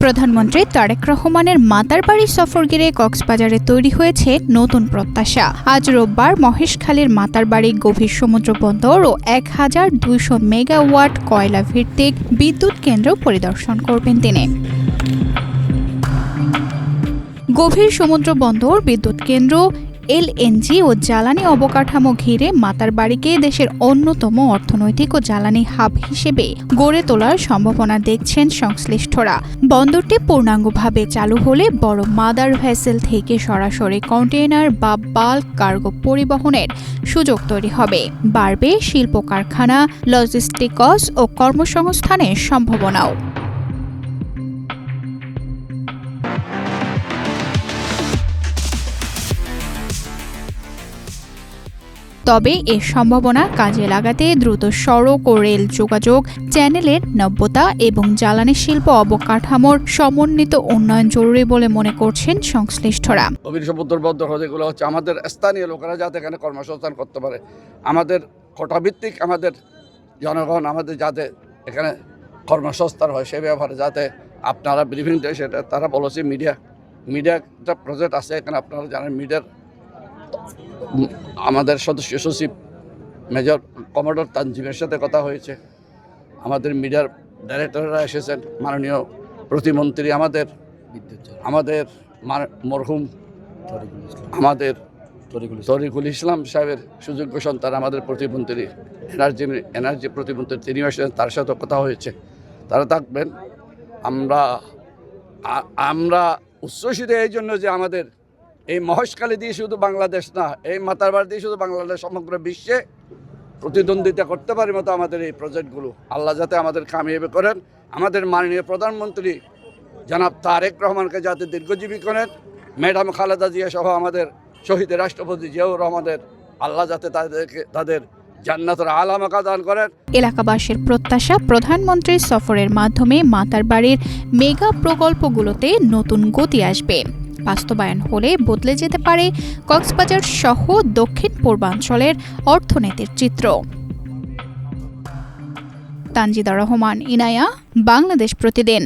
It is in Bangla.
প্রধানমন্ত্রী তারেক রহমানের মাতারবাড়ি সফর ঘিরে কক্সবাজারে তৈরি হয়েছে নতুন প্রত্যাশা। আজ রোববার মহেশখালীর মাতারবাড়ি গভীর সমুদ্র বন্দর ও ১,২০০ মেগাওয়াট কয়লা ভিত্তিক বিদ্যুৎ কেন্দ্র পরিদর্শন করবেন তিনি। গভীর সমুদ্র বন্দর, বিদ্যুৎ কেন্দ্র, এলএনজি ও জ্বালানি অবকাঠামো ঘিরে মাতারবাড়িকে দেশের অন্যতম অর্থনৈতিক ও জ্বালানি হাব হিসেবে গড়ে তোলার সম্ভাবনা দেখছেন সংশ্লিষ্টরা। বন্দরটি পূর্ণাঙ্গভাবে চালু হলে বড় মাদার ভেসেল থেকে সরাসরি কন্টেইনার বা বাল্ক কার্গো পরিবহনের সুযোগ তৈরি হবে। বাড়বে শিল্প কারখানা, লজিস্টিকস ও কর্মসংস্থানের সম্ভাবনাও। তবে এর সম্ভাবনা কাজে লাগাতে দ্রুত সড়ক ও রেল যোগাযোগ, চ্যানেলের নব্যতা এবং জ্বালানি শিল্প অবকাঠামোর সমন্বিত উন্নয়ন জরুরি বলে মনে করছেন সংশ্লিষ্টরা। গভীর সমুদ্র বন্দর যেগুলো হচ্ছে আমাদের স্থানীয় লোকেরা যাতে এখানে কর্মসংস্থান করতে পারে, আমাদের কোটাভিত্তিক আমাদের জনগণ আমাদের যাতে এখানে কর্মসংস্থান হয় সে ব্যাপারে যাতে আপনারা ব্রিফিং দেয় সেটা তারা বলেছে। মিডিয়া একটা প্রজেক্ট আছে এখানে, আপনারা জানেন মিডিয়ার আমাদের সদস্য সচিব মেজর কমোডর তানজিমের সাথে কথা হয়েছে, আমাদের মিডিয়ার ডাইরেক্টররা এসেছেন, মাননীয় প্রতিমন্ত্রী আমাদের মরহুম আমাদের তরিকুল ইসলাম সাহেবের সুযোগ্য সন্তান আমাদের প্রতিমন্ত্রী এনার্জি প্রতিমন্ত্রী তিনি এসেছেন, তার সাথে কথা হয়েছে, তারা থাকবেন। আমরা উচ্ছ্বসিত এই জন্য যে আমাদের এই মহেশখালী দিয়ে শুধু বাংলাদেশ না, এই মাতারবাড়ি দিয়ে শুধু বাংলাদেশ, সমগ্র বিশ্বে প্রতিদ্বন্দ্বিতা করতে পারি মতো আমাদের এই প্রজেক্টগুলো আল্লাহ যাতে আমাদের কামিয়াবি করেন। আমাদের মাননীয় প্রধানমন্ত্রী জনাব তারেক রহমানকে যাতে দীর্ঘজীবী করেন, ম্যাডাম খালেদা জিয়া সহ আমাদের শহীদ রাষ্ট্রপতি জিয়াউর রহমানের আল্লাহ যাতে তাদের জান্নাতুল আলা মাকাম দান করেন। এলাকাবাসীর প্রত্যাশা, প্রধানমন্ত্রীর সফরের মাধ্যমে মাতারবাড়ির মেগা প্রকল্পগুলোতে নতুন গতি আসবে। বাস্তবায়ন হলে বদলে যেতে পারে কক্সবাজার সহ দক্ষিণ পূর্বাঞ্চলের অর্থনীতির চিত্র। তানজিদা রহমান, ইনায়া, বাংলাদেশ প্রতিদিন।